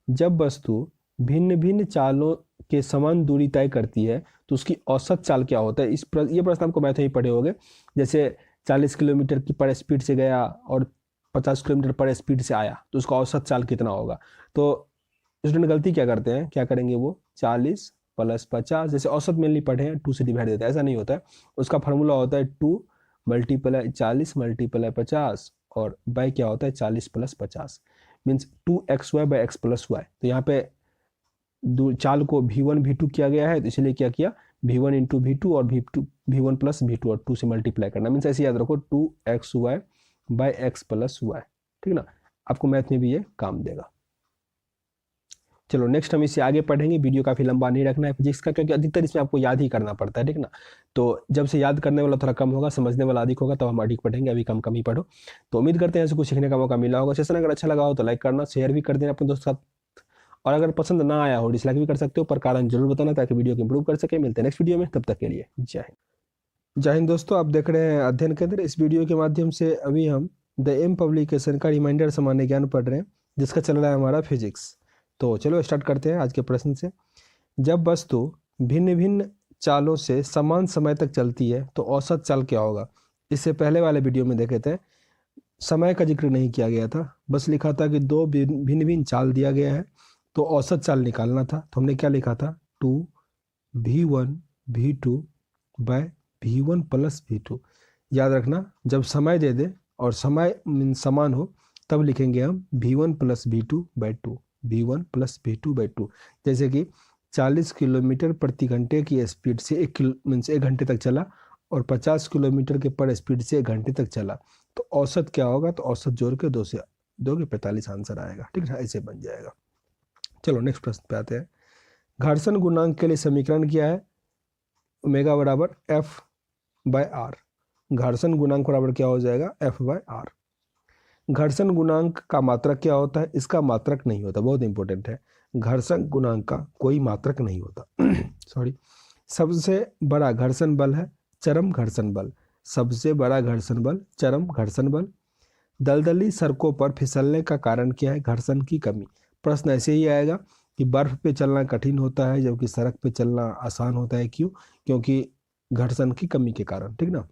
जब वस्तु भिन्न भिन्न चालों के समान दूरी तय करती है तो उसकी औसत चाल क्या होता है? ये प्रश्न आपको मैथ में पढ़े होंगे। जैसे 40 किलोमीटर की पर स्पीड से गया और 50 किलोमीटर पर स्पीड से आया तो उसका औसत चाल कितना होगा? तो स्टूडेंट गलती क्या करते हैं, क्या करेंगे वो? 40 + 50, जैसे औसत मेनली पढ़े हैं 2 से डिवाइड देते हैं, ऐसा नहीं होता है। उसका फार्मूला होता है 2 × 40 × 50 और बाय क्या होता है? 40 + 50 मीन्स 2xy/x + y। तो यहाँ पे चाल को V1 V2 किया गया है, तो इसलिए क्या किया, V1 इंटू V2 और V1 प्लस V2 और 2 से मल्टीप्लाई करना। मीन्स ऐसे याद रखो 2xy bye x plus Y, ठीक ना। आपको मैथ में भी ये काम देगा। चलो नेक्स्ट हम इससे आगे पढ़ेंगे, वीडियो काफ़ी लंबा नहीं रखना है फिजिक्स का, क्योंकि अधिकतर इसमें आपको याद ही करना पड़ता है, ठीक ना। तो जब से याद करने वाला थोड़ा कम होगा, समझने वाला अधिक होगा, तो हम अधिक पढ़ेंगे, अभी कम कम ही पढ़ो। तो उम्मीद करते हैं ऐसे कुछ सीखने का मौका मिला होगा। सेशन अगर अच्छा लगा हो तो लाइक करना, शेयर भी कर देना अपने दोस्तों के साथ, और अगर पसंद ना आया हो डिसलाइक भी कर सकते हो, पर कारण जरूर बताना ताकि वीडियो को इंप्रूव कर सके। मिलते हैं नेक्स्ट वीडियो में, तब तक के लिए जय हिंद। जय हिंद दोस्तों, आप देख रहे हैं अध्ययन केंद्र। इस वीडियो के माध्यम से अभी हम द एम पब्लिकेशन का रिमाइंडर सामान्य ज्ञान पढ़ रहे हैं, जिसका चल रहा है हमारा फिजिक्स। तो चलो स्टार्ट करते हैं आज के प्रश्न से। जब वस्तु भिन्न भिन्न चालों से समान समय तक चलती है तो औसत चाल क्या होगा। इससे पहले वाले वीडियो में देखे थे, समय का जिक्र नहीं किया गया था, बस लिखा था कि दो भिन्न भिन्न चाल दिया गया है तो औसत चाल निकालना था। तो हमने क्या लिखा था, 2v1 v2 bye v1 plus v2। याद रखना, जब समय दे दे और समय समान हो तब लिखेंगे हम v1 plus v2 by 2, v1 plus v2 by 2। जैसे कि 40 किलोमीटर प्रति घंटे की स्पीड से 1 घंटे तक चला और 50 किलोमीटर के पर स्पीड से 1 घंटे तक चला, तो औसत क्या होगा, तो औसत जोड़ के 2 से 2 के 45 आंसर आएगा, ठीक है, ऐसे बन जाएगा। चलो नेक्स्ट प्रश्न पे आते हैं। घर्षण गुणांक के लिए समीकरण क्या है, ओमेगा बराबर एफ बाय आर। घर्षण गुणांक बराबर क्या हो जाएगा, एफ बाय आर। घर्षण गुणांक का मात्रक क्या होता है, इसका मात्रक नहीं होता, बहुत इंपॉर्टेंट है। घर्षण गुणांक का कोई मात्रक नहीं होता सॉरी। सबसे बड़ा घर्षण बल है चरम घर्षण बल, सबसे बड़ा घर्षण बल चरम घर्षण बल। दलदली सड़कों पर फिसलने का कारण क्या है, घर्षण की कमी। प्रश्न ऐसे ही आएगा कि बर्फ पे चलना कठिन होता है जबकि सड़क पे चलना आसान होता है, क्यों, क्योंकि घर्षण की कमी के कारण, ठीक ना।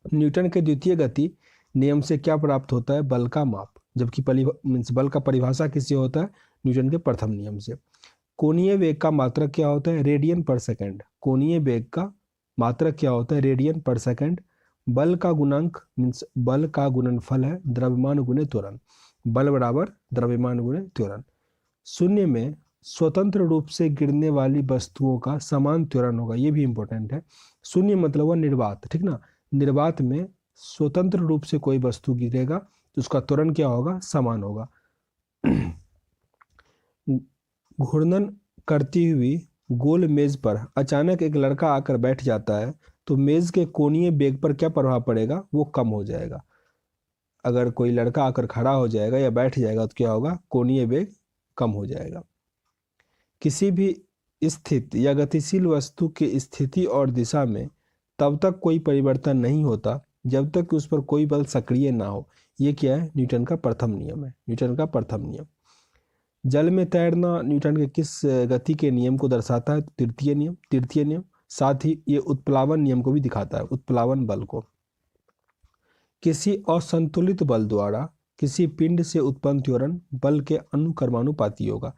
न्यूटन के द्वितीय गति नियम से क्या प्राप्त होता है, बल का माप, जबकि बल का परिभाषा किससे होता है, न्यूटन के प्रथम नियम से। कोणीय वेग का मात्रक क्या होता है, रेडियन पर सेकंड। कोणीय वेग का मात्रक क्या होता है, रेडियन पर सेकंड। बल का गुणांक मीन्स बल का गुणनफल है द्रव्यमान गुणे त्वरण, बल बराबर द्रव्यमान गुणे त्वरण। शून्य में स्वतंत्र रूप से गिरने वाली वस्तुओं का समान त्वरण होगा, ये भी इंपॉर्टेंट है। शून्य मतलब हुआ निर्वात, ठीक ना। निर्वात में स्वतंत्र रूप से कोई वस्तु गिरेगा तो उसका त्वरण क्या होगा, समान होगा। घूर्णन करती हुई गोल मेज पर अचानक एक लड़का आकर बैठ जाता है तो मेज के कोणीय वेग पर क्या प्रभाव पड़ेगा, वो कम हो जाएगा। अगर कोई लड़का आकर खड़ा हो जाएगा या बैठ जाएगा तो क्या होगा, कोणीय वेग कम हो जाएगा। किसी भी स्थित या गतिशील वस्तु की स्थिति और दिशा में तब तक कोई परिवर्तन नहीं होता जब तक कि उस पर कोई बल सक्रिय ना हो। ये क्या है, न्यूटन का प्रथम नियम है, न्यूटन का प्रथम नियम। जल में तैरना न्यूटन के किस गति के नियम को दर्शाता है, तृतीय नियम, तृतीय नियम। साथ ही ये उत्प्लावन नियम को भी दिखाता है, उत्प्लावन बल को। किसी असंतुलित बल द्वारा किसी पिंड से उत्पन्न त्वरण बल के अनुक्रमानुपाती होगा।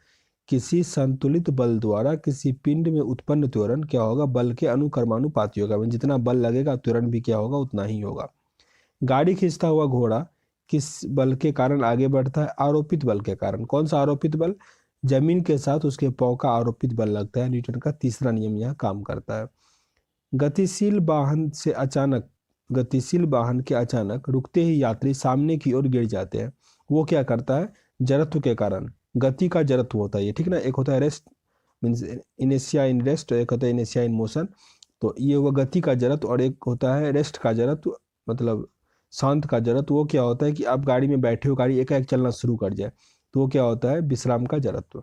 किसी संतुलित बल द्वारा किसी पिंड में उत्पन्न त्वरण क्या होगा, बल के अनुक्रमानुपाती होगा। जितना बल लगेगा त्वरण भी क्या होगा, उतना ही होगा। गाड़ी खींचता हुआ घोड़ा किस बल के कारण आगे बढ़ता है, आरोपित बल के कारण। कौन सा आरोपित बल, जमीन के साथ उसके पांव का आरोपित बल लगता है। न्यूटन का तीसरा नियम यह काम करता है। गतिशील वाहन के अचानक रुकते ही यात्री सामने की ओर गिर जाते हैं, वो क्या करता है, जड़त्व के कारण। गति का जड़त्व होता है ये, ठीक ना। एक होता है रेस्ट मीन्स इनेशिया इन रेस्ट, एक होता है इनेशिया इन मोशन। तो ये हुआ गति का जड़त्व, और एक होता है रेस्ट का जड़त्व, मतलब शांत का जड़त्व। वो क्या होता है कि आप गाड़ी में बैठे हो, गाड़ी एकाएक चलना शुरू कर जाए तो वो क्या होता है, विश्राम का जड़त्व।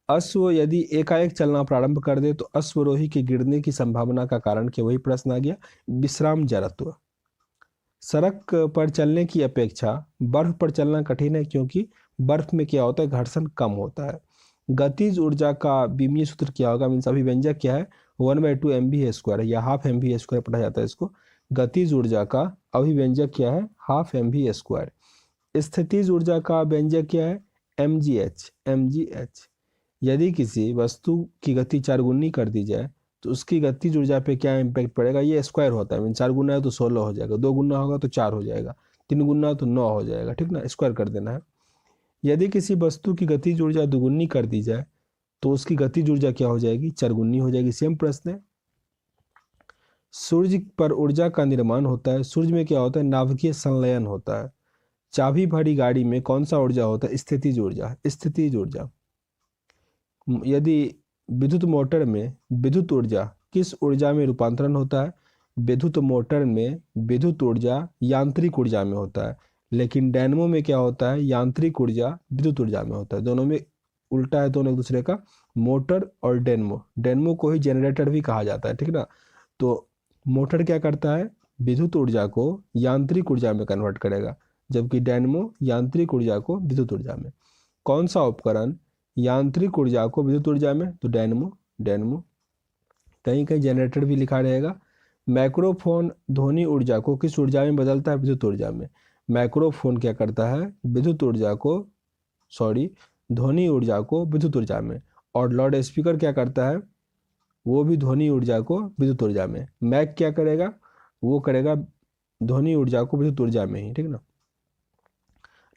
अश्व यदि एकाएक चलना प्रारंभ कर दे तो अश्वरोही के गिरने की संभावना का कारण क्या, वही प्रश्न आ गया, विश्राम जड़त्व। सड़क पर चलने की अपेक्षा बर्फ पर चलना कठिन है क्योंकि बर्फ में क्या होता है, घर्षण कम होता है। गतिज ऊर्जा का बीमीय सूत्र क्या होगा, मीन्स अभिव्यंजक क्या है, 1/2 mv² है या ½ mv² पढ़ा जाता है इसको। गतिज ऊर्जा का अभिव्यंजक क्या है, ½ mv²। स्थितिज ऊर्जा का व्यंजक क्या है, mgh। यदि किसी वस्तु की गति 4 गुनी कर दी जाए तो उसकी गतिज ऊर्जा पे क्या इम्पैक्ट पड़ेगा, ये स्क्वायर होता है। मीन 4 गुना है तो 16 हो जाएगा, 2 गुना होगा तो 4 हो जाएगा, 3 गुना तो 9 हो जाएगा, ठीक ना, स्क्वायर कर देना है। यदि किसी वस्तु की गतिज ऊर्जा दुगुनी कर दी जाए तो उसकी गतिज ऊर्जा क्या हो जाएगी, चरगुनी हो जाएगी। सेम प्रश्न है। सूर्य पर ऊर्जा का निर्माण होता है। सूर्य में क्या होता है, नाभिकीय संलयन होता है। चाबी भरी गाड़ी में कौन सा ऊर्जा होता है, स्थितिज ऊर्जा। स्थितिज ऊर्जा। यदि विद्युत मोटर में विद्युत ऊर्जा किस ऊर्जा में रूपांतरण होता है, विद्युत मोटर में विद्युत ऊर्जा यांत्रिक ऊर्जा में होता है। लेकिन डायनमो में क्या होता है, यांत्रिक ऊर्जा विद्युत ऊर्जा में होता है। दोनों में उल्टा है, दोनों एक दूसरे का। मोटर और डायनमो, डायनमो को ही जनरेटर भी कहा जाता है, ठीक ना। तो मोटर क्या करता है, विद्युत ऊर्जा को यांत्रिक ऊर्जा में कन्वर्ट करेगा, जबकि डायनमो यांत्रिक ऊर्जा को विद्युत ऊर्जा में। कौन सा उपकरण यांत्रिक ऊर्जा को विद्युत ऊर्जा में, तो डायनमो। डायनमो। कहीं कहीं जनरेटर भी लिखा रहेगा। माइक्रोफोन ध्वनि ऊर्जा को किस ऊर्जा में बदलता है, विद्युत ऊर्जा में। माइक्रोफोन क्या करता है, विद्युत ऊर्जा को, सॉरी, ध्वनि ऊर्जा को विद्युत ऊर्जा में। और लाउड स्पीकर क्या करता है, वो भी ध्वनि ऊर्जा को विद्युत ऊर्जा में। मैक क्या करेगा, वो करेगा ध्वनि ऊर्जा को विद्युत ऊर्जा में ही, ठीक ना।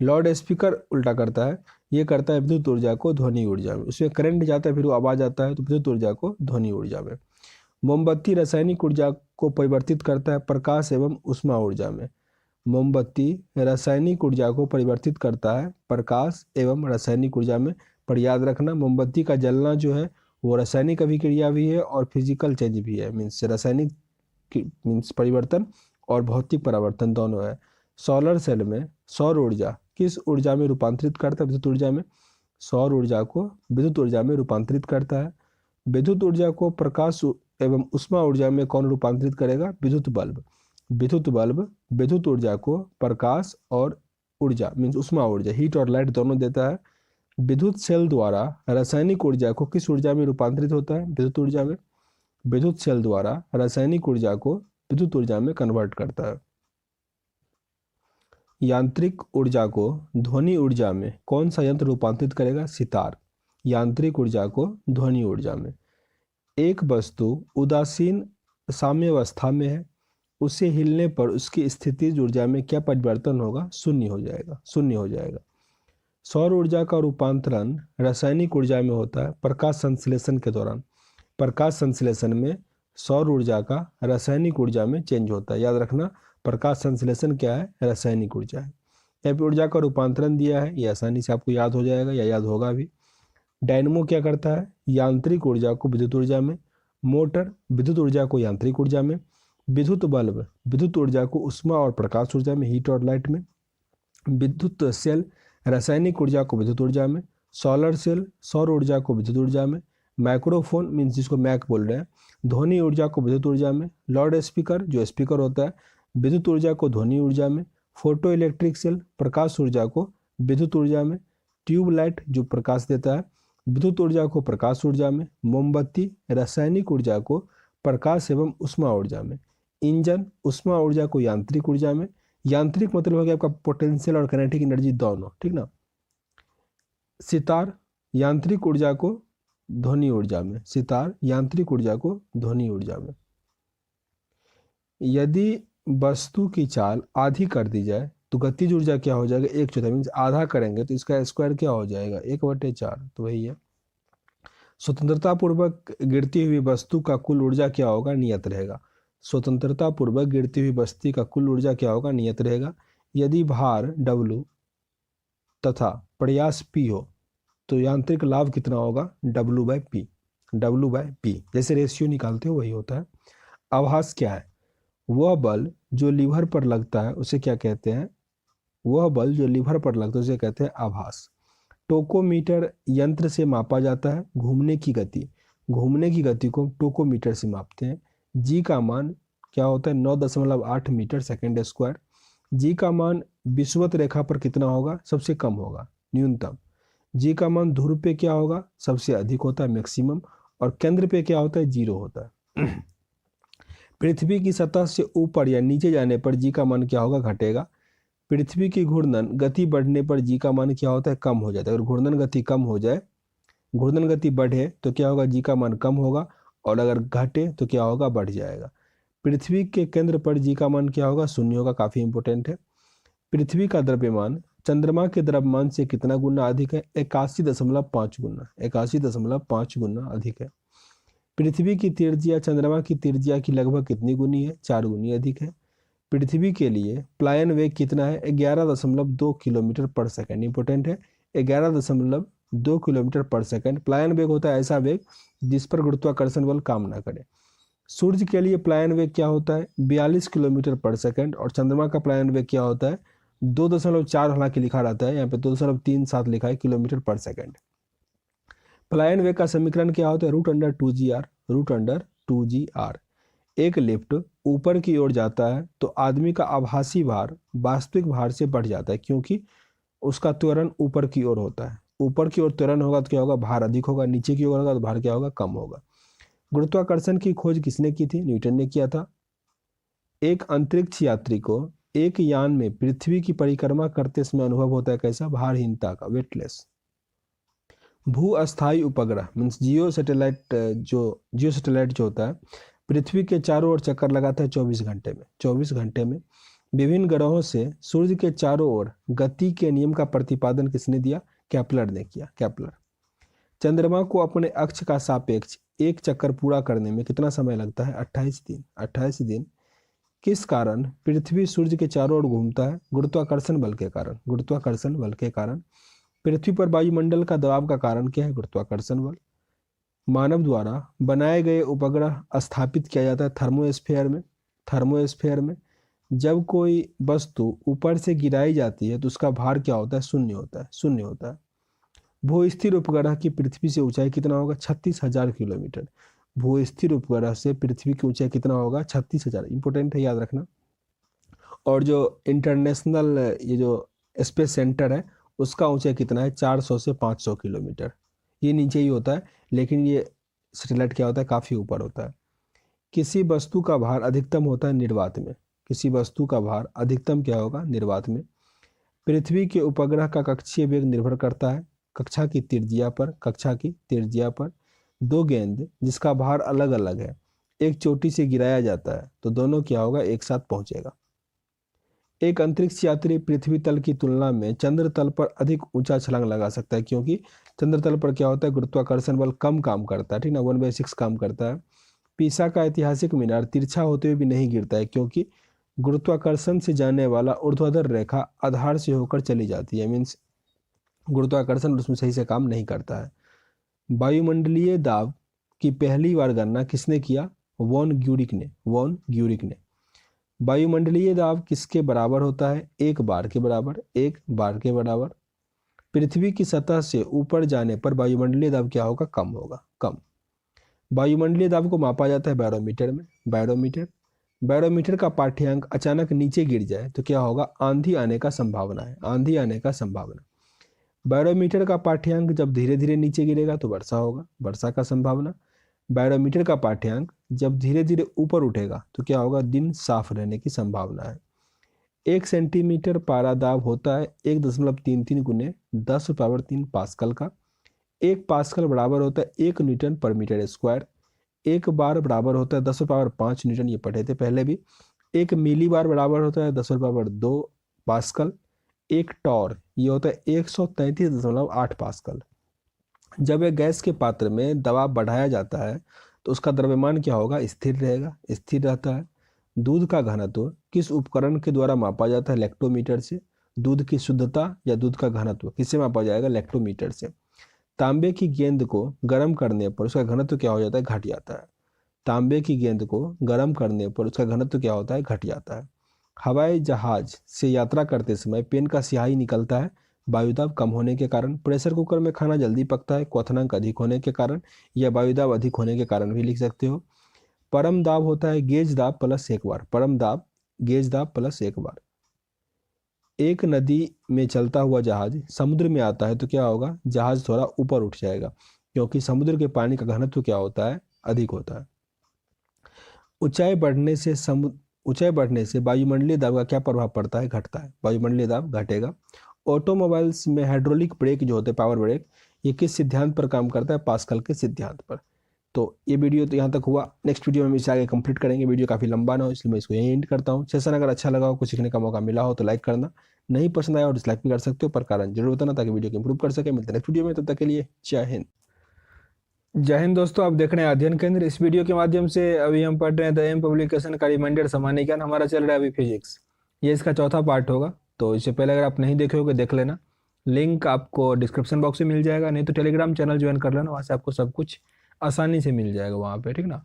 लाउड स्पीकर उल्टा करता है, ये करता है विद्युत ऊर्जा को ध्वनि ऊर्जा में। उसमें करंट जाता है, फिर वो आवाज आता है, तो विद्युत ऊर्जा को ध्वनि ऊर्जा में। मोमबत्ती रासायनिक ऊर्जा को परिवर्तित करता है प्रकाश एवं ऊष्मा ऊर्जा में। मोमबत्ती रासायनिक ऊर्जा को परिवर्तित करता है प्रकाश एवं रासायनिक ऊर्जा में। पर याद रखना, मोमबत्ती का जलना जो है वो रासायनिक अभिक्रिया भी है और फिजिकल चेंज भी है। मीन्स रासायनिक मीन्स परिवर्तन और भौतिक परिवर्तन दोनों है। सोलर सेल में सौर ऊर्जा किस ऊर्जा में रूपांतरित करता है, विद्युत ऊर्जा में। सौर ऊर्जा को विद्युत ऊर्जा में रूपांतरित करता है। विद्युत ऊर्जा को प्रकाश एवं ऊष्मा ऊर्जा में कौन रूपांतरित करेगा, विद्युत बल्ब। विद्युत बल्ब विद्युत ऊर्जा को प्रकाश और ऊर्जा मीन्स ऊष्मा ऊर्जा, हीट और लाइट दोनों देता है। विद्युत सेल द्वारा रासायनिक ऊर्जा को किस ऊर्जा में रूपांतरित होता है, विद्युत ऊर्जा में। विद्युत सेल द्वारा रासायनिक ऊर्जा को विद्युत ऊर्जा में कन्वर्ट करता है। यांत्रिक ऊर्जा को ध्वनि ऊर्जा में कौन सा यंत्र रूपांतरित करेगा, सितार। यांत्रिक ऊर्जा को ध्वनि ऊर्जा में। एक वस्तु उदासीन साम्यावस्था में है, उसे हिलने पर उसकी स्थितिज ऊर्जा में क्या परिवर्तन होगा, शून्य हो जाएगा, शून्य हो जाएगा। सौर ऊर्जा का रूपांतरण रासायनिक ऊर्जा में होता है प्रकाश संश्लेषण के दौरान। प्रकाश संश्लेषण में सौर ऊर्जा का रासायनिक ऊर्जा में चेंज होता है। याद रखना, प्रकाश संश्लेषण क्या है, रासायनिक ऊर्जा है। यहाँ पे ऊर्जा का रूपांतरण दिया है, ये आसानी से आपको याद हो जाएगा या याद होगा भी। डायनमो क्या करता है, यांत्रिक ऊर्जा को विद्युत ऊर्जा में। मोटर विद्युत ऊर्जा को यांत्रिक ऊर्जा में। विद्युत बल्ब विद्युत ऊर्जा को ऊष्मा और प्रकाश ऊर्जा में, हीट और लाइट में। विद्युत सेल रासायनिक ऊर्जा को विद्युत ऊर्जा में। सोलर सेल सौर ऊर्जा को विद्युत ऊर्जा में। माइक्रोफोन मीन्स जिसको मैक बोल रहे हैं, ध्वनि ऊर्जा को विद्युत ऊर्जा में। लाउड स्पीकर जो स्पीकर होता है, विद्युत ऊर्जा को ध्वनि ऊर्जा में। फोटो इलेक्ट्रिक सेल प्रकाश ऊर्जा को विद्युत ऊर्जा में। ट्यूब लाइट जो प्रकाश देता है, विद्युत ऊर्जा को प्रकाश ऊर्जा में। मोमबत्ती रासायनिक ऊर्जा को प्रकाश एवं ऊष्मा ऊर्जा में। इंजन ऊष्मा ऊर्जा को यांत्रिक ऊर्जा में। यांत्रिक मतलब हो गया आपका पोटेंशियल और काइनेटिक एनर्जी दोनों, ठीक ना। सितार यांत्रिक ऊर्जा को ध्वनि ऊर्जा में। सितार यांत्रिक ऊर्जा को ध्वनि ऊर्जा में। यदि वस्तु की चाल आधी कर दी जाए तो गतिज ऊर्जा क्या हो जाएगा, 1/4 मीन्स आधा करेंगे तो इसका स्क्वायर क्या हो जाएगा, 1/4, तो वही है। स्वतंत्रता पूर्वक गिरती हुई वस्तु का कुल ऊर्जा क्या होगा, नियत रहेगा। स्वतंत्रता पूर्वक गिरती हुई वस्तु का कुल ऊर्जा क्या होगा, नियत रहेगा। यदि भार W तथा प्रयास P हो तो यांत्रिक लाभ कितना होगा, W/P। W/P जैसे रेशियो निकालते हो वही होता है। आभास क्या है, वह बल जो लीवर पर लगता है उसे क्या कहते हैं, वह बल जो लीवर पर लगता है उसे कहते हैं आभास। टोकोमीटर यंत्र से मापा जाता है घूमने की गति। घूमने की गति को टोकोमीटर से मापते हैं। जी का मान क्या होता है, 9.8 मीटर सेकेंड स्क्वायर। जी का मान विषुवत रेखा पर कितना होगा, सबसे कम होगा, न्यूनतम। जी का मान ध्रुव पे क्या होगा, सबसे अधिक होता है, मैक्सिमम। और केंद्र पे क्या होता है, 0 होता है। पृथ्वी की सतह से ऊपर या नीचे जाने पर जी का मान क्या होगा, घटेगा। पृथ्वी की घूर्णन गति बढ़ने पर जी का मान क्या होता है, कम हो जाता है। अगर घूर्णन गति कम हो जाए, घूर्णन गति बढ़े तो क्या होगा, जी का मान कम होगा, और अगर घटे तो क्या होगा, बढ़ जाएगा। पृथ्वी के केंद्र पर जी का मान क्या होगा, 0 होगा, काफी इंपॉर्टेंट है। पृथ्वी का द्रव्यमान चंद्रमा के द्रव्यमान से कितना गुना अधिक है? 81.5 गुना, 81.5 गुना अधिक है। पृथ्वी की त्रिज्या चंद्रमा की त्रिज्या की लगभग कितनी गुनी है? 4 गुनी अधिक है। पृथ्वी के लिए प्लायन वेग कितना है? 11.2 किलोमीटर पर सेकंड। इंपॉर्टेंट है, 11.2 किलोमीटर पर सेकंड। प्लायन वेग होता है ऐसा वेग जिस पर गुरुत्वाकर्षण बल काम ना करे। सूर्य के लिए प्लायन वेग क्या होता है? 42 किलोमीटर पर सेकंड। और चंद्रमा का प्लायन वेग क्या होता है? 2.4 हालांकि लिखा रहता है, यहाँ पे 2.37 लिखा है किलोमीटर पर सेकंड। प्लायन वेग का समीकरण क्या होता है? √2gr, √2gr। एक लिफ्ट ऊपर की ओर जाता है तो आदमी का आभासी भार वास्तविक भार से बढ़ जाता है, क्योंकि उसका त्वरण ऊपर की ओर होता है। ऊपर की ओर त्वरण होगा तो क्या होगा? भार अधिक होगा। नीचे की ओर होगा तो भार क्या होगा? कम होगा। गुरुत्वाकर्षण की खोज किसने की थी? न्यूटन ने किया था। एक अंतरिक्ष यात्री को एक यान में पृथ्वी की परिक्रमा करते समय अनुभव होता है कैसा? भारहीनता का, वेटलेस। भू अस्थायी उपग्रह मीन्स जियो सैटेलाइट जो होता है पृथ्वी के चारों ओर चक्कर लगाता है 24 घंटे में। 24 घंटे में विभिन्न ग्रहों से सूर्य के चारों ओर गति के नियम का प्रतिपादन किसने दिया? केपलर ने किया, केपलर। चंद्रमा को अपने अक्ष का सापेक्ष एक चक्कर पूरा करने में कितना समय लगता है? 28 दिन। 28 दिन। किस कारण पृथ्वी सूर्य के चारों ओर घूमता है? गुरुत्वाकर्षण बल के कारण, गुरुत्वाकर्षण बल के कारण। पृथ्वी पर वायुमंडल का दबाव का कारण क्या है? गुरुत्वाकर्षण बल। मानव द्वारा बनाए गए उपग्रह स्थापित किया जाता है थर्मोस्फेयर में। थर्मोस्फेयर में जब कोई वस्तु ऊपर से गिराई जाती है तो उसका भार क्या होता है? शून्य होता है, शून्य होता है। भू स्थिर उपग्रह की पृथ्वी से ऊंचाई कितना होगा? 36,000 किलोमीटर। भू स्थिर उपग्रह से पृथ्वी की ऊंचाई कितना होगा? 36,000। इंपॉर्टेंट है, याद रखना। और जो इंटरनेशनल ये जो स्पेस सेंटर है उसका ऊंचाई कितना है? 400 से 500 किलोमीटर। ये नीचे ही होता है, लेकिन ये सैटेलाइट क्या होता है? काफ़ी ऊपर होता है। किसी वस्तु का भार अधिकतम होता है निर्वात में। किसी वस्तु का भार अधिकतम क्या होगा? निर्वात में। पृथ्वी के उपग्रह का कक्षीय वेग निर्भर करता है कक्षा की त्रिज्या पर। कक्षा की त्रिज्या पर दो गेंद जिसका भार अलग अलग है एक चोटी से गिराया जाता है तो दोनों क्या होगा? एक साथ पहुंचेगा। एक अंतरिक्ष यात्री पृथ्वी तल की तुलना में चंद्र तल पर अधिक ऊंचा छलांग लगा सकता है, क्योंकि चंद्र तल पर क्या होता है? गुरुत्वाकर्षण बल कम काम करता है, ठीक ना, 1/6 काम करता है। पीसा का ऐतिहासिक मीनार तिरछा होते हुए भी नहीं गिरता है, क्योंकि गुरुत्वाकर्षण से जाने वाला ऊर्ध्वाधर रेखा आधार से होकर चली जाती है। मीन्स गुरुत्वाकर्षण उसमें सही से काम नहीं करता है। वायुमंडलीय दाब की पहली बार गणना किसने किया? वॉन ग्यूरिक ने, वॉन ग्यूरिक ने। वायुमंडलीय दाब किसके बराबर होता है? एक बार के बराबर, एक बार के बराबर। पृथ्वी की सतह से ऊपर जाने पर वायुमंडलीय दाब क्या होगा? कम होगा, कम। वायुमंडलीय दाब को मापा जाता है बैरोमीटर में, बैरोमीटर। बैरोमीटर का पाठ्यांक अचानक नीचे गिर जाए तो क्या होगा? आंधी आने का संभावना है, आंधी आने का संभावना। बैरोमीटर का पाठ्यांक जब धीरे धीरे नीचे गिरेगा तो वर्षा होगा, वर्षा का संभावना। बैरोमीटर का पाठ्यांक जब धीरे धीरे ऊपर उठेगा तो क्या होगा? दिन साफ रहने की संभावना है। 1 सेंटीमीटर पारा दाब होता है 1.33 गुने 10⁻³ पास्कल का। 1 पास्कल बराबर होता है 1 न्यूटन पर मीटर स्क्वायर। 1 बार बराबर होता है 10⁻5 न्यूटन, ये पढ़े थे पहले भी। 1 मिली बार बराबर होता है 10⁻2 पास्कल। 1 टॉर ये होता है 133.8 पास्कल। जब एक गैस के पात्र में दबाव बढ़ाया जाता है तो उसका द्रव्यमान क्या होगा? स्थिर रहेगा, स्थिर रहता है। दूध का घनत्व किस उपकरण के द्वारा मापा जाता है? लैक्टोमीटर से। दूध की शुद्धता या दूध का घनत्व किससे मापा जाएगा? लैक्टोमीटर से। तांबे की गेंद को गर्म करने पर उसका घनत्व क्या हो जाता है? घट जाता है। तांबे की गेंद को गर्म करने पर उसका घनत्व क्या होता है? घट जाता है। हवाई जहाज से यात्रा करते समय पेन का स्याही निकलता है वायुदाब कम होने के कारण। प्रेशर कुकर में खाना जल्दी पकता है क्वथनांक अधिक होने के कारण, या वायुदाब अधिक होने के कारण भी लिख सकते हो। परम दाब होता है गेज दाब प्लस एक बार। परम दाब गेज दाब प्लस एक बार। एक नदी में चलता हुआ जहाज समुद्र में आता है तो क्या होगा? जहाज थोड़ा ऊपर उठ जाएगा, क्योंकि समुद्र के पानी का घनत्व क्या होता है? अधिक होता है। ऊंचाई बढ़ने से वायुमंडलीय दाब का क्या प्रभाव पड़ता है? घटता है, वायुमंडलीय दाब घटेगा। ऑटोमोबाइल्स में हाइड्रोलिक ब्रेक जो होते हैं, पावर ब्रेक, ये किस सिद्धांत पर काम करता है? पास्कल के सिद्धांत पर। तो ये वीडियो तो यहाँ तक हुआ, नेक्स्ट वीडियो में हम इसे आगे कंप्लीट करेंगे। वीडियो काफ़ी लंबा ना हो इसलिए मैं इसको यहीं एंड करता हूँ। सेशन अगर अच्छा लगा हो, कुछ सीखने का मौका मिला हो तो लाइक करना, नहीं पसंद आया और डिसलाइक भी कर सकते हो, पर कारण जरूर बताना ताकि वीडियो को इंप्रूव कर सके। मिलते हैं नेक्स्ट वीडियो में, तब तक के लिए जय हिंद। जय हिंद दोस्तों, आप देख रहे हैं अध्ययन केंद्र। इस वीडियो के माध्यम से अभी हम पढ़ रहे हैं द एम पब्लिकेशन का रिमाइंडर सामान्य ज्ञान। हमारा चल रहा है अभी फिजिक्स, ये इसका चौथा पार्ट होगा। तो इससे पहले अगर आप नहीं देखे होगे देख लेना, लिंक आपको डिस्क्रिप्शन बॉक्स में मिल जाएगा, नहीं तो टेलीग्राम चैनल ज्वाइन कर लेना, वहाँ से आपको सब कुछ आसानी से मिल जाएगा वहाँ पे, ठीक ना।